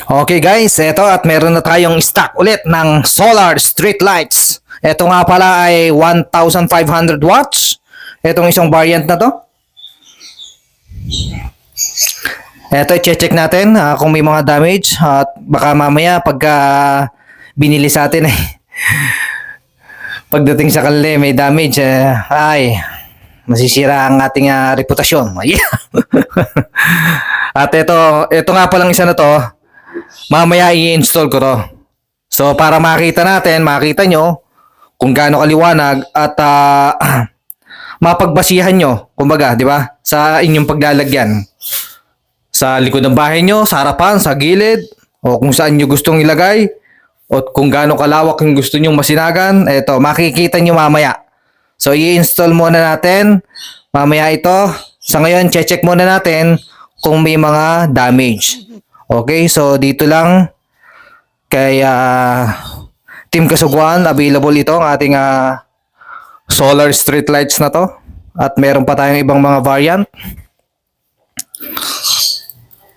Okay guys, eto at meron na tayong stock ulit ng solar street lights. Ito nga pala ay 1,500 watts. Etong isang variant na to. Eto, i-check natin kung may mga damage at baka mamaya pagka binili sa atin pagdating sa kanila may damage ay masisira ang ating reputasyon. At ito nga palang isa na to. Mamaya i-install ko to. So para makita nyo kung gaano kaliwanag at mapagbasihan nyo, kumbaga, di ba? Sa inyong paglalagyan. Sa likod ng bahay nyo, sa harapan, sa gilid, o kung saan nyo gustong ilagay, o kung gaano kalawak yung gusto nyo masinagan, eto, makikita nyo mamaya. So i-install muna natin. Mamaya ito. Sa ngayon, check muna natin kung may mga damage. Okay, so dito lang kay Team Kasugwan, available ito ang ating solar street lights na to. At meron pa tayong ibang mga variant.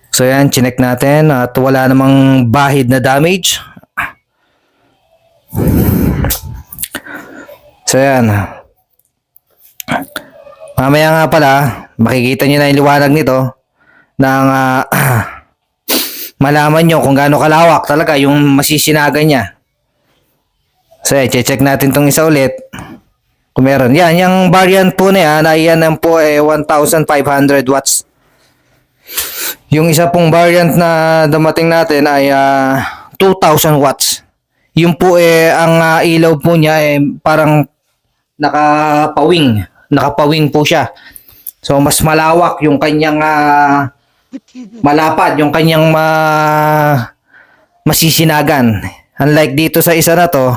So yan, chinek natin at wala namang bahid na damage. So yan. Mamaya nga pala, makikita nyo na yung liwanag nito ng malaman nyo kung gaano kalawak talaga yung masisinagan niya. So, check natin tong isa ulit. Kung meron. Yan, yung variant po na yan, ay yan po 1,500 watts. Yung isa pong variant na dumating natin ay 2,000 watts. Yung po ang ilaw po niya parang nakapawing. Nakapawing po siya. So, mas malawak yung kanyang malapad yung kanyang masisinagan. Unlike dito sa isa na to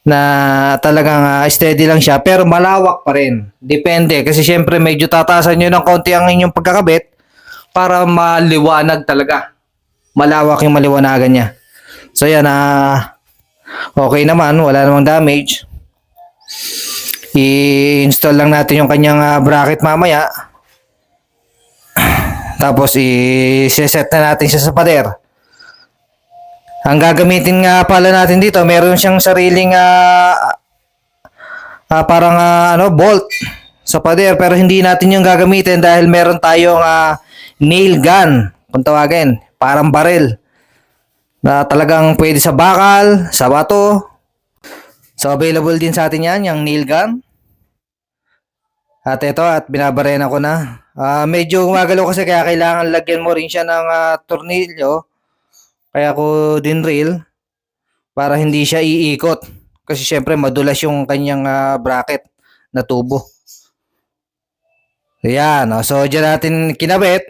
na talagang steady lang siya pero malawak pa rin. Depende kasi syempre medyo tatasan nyo ng konti ang inyong pagkakabit para maliwanag talaga. Malawak yung maliwanagan niya. So yan okay naman, wala namang damage. I-install lang natin yung kanyang bracket mamaya. Tapos i-set na natin siya sa pader. Ang gagamitin nga pala natin dito, meron siyang sariling parang bolt sa pader pero hindi natin yung gagamitin dahil meron tayong nail gun, kung tawagin, parang baril na talagang pwede sa bakal, sa bato. So available din sa atin yan, yung nail gun. At ito, at binabarena ko na. Medyo gumagalaw kasi kaya kailangan lagyan mo rin siya ng tornilyo. Kaya ko din drill para hindi siya iikot. Kasi syempre madulas yung kanyang bracket na tubo. Ayan. So dyan natin kinabit.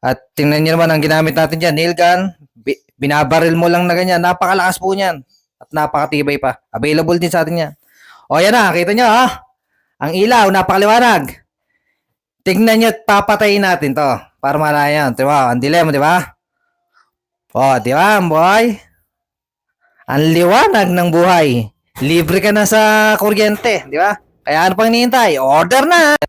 At tingnan nyo naman ang ginamit natin dyan. Nail gun. Binabaril mo lang na ganyan. Napakalakas po niyan. At napakatibay pa. Available din sa atin yan. O yan na. Kita nyo ang ilaw, napakaliwanag. Tingnan nyo at papatayin natin to. Para malayan. Diba? Ang dilim, di ba? O, di ba, boy? Ang liwanag ng buhay. Libre ka na sa kuryente, di ba? Kaya ano pang hinihintay? Order na!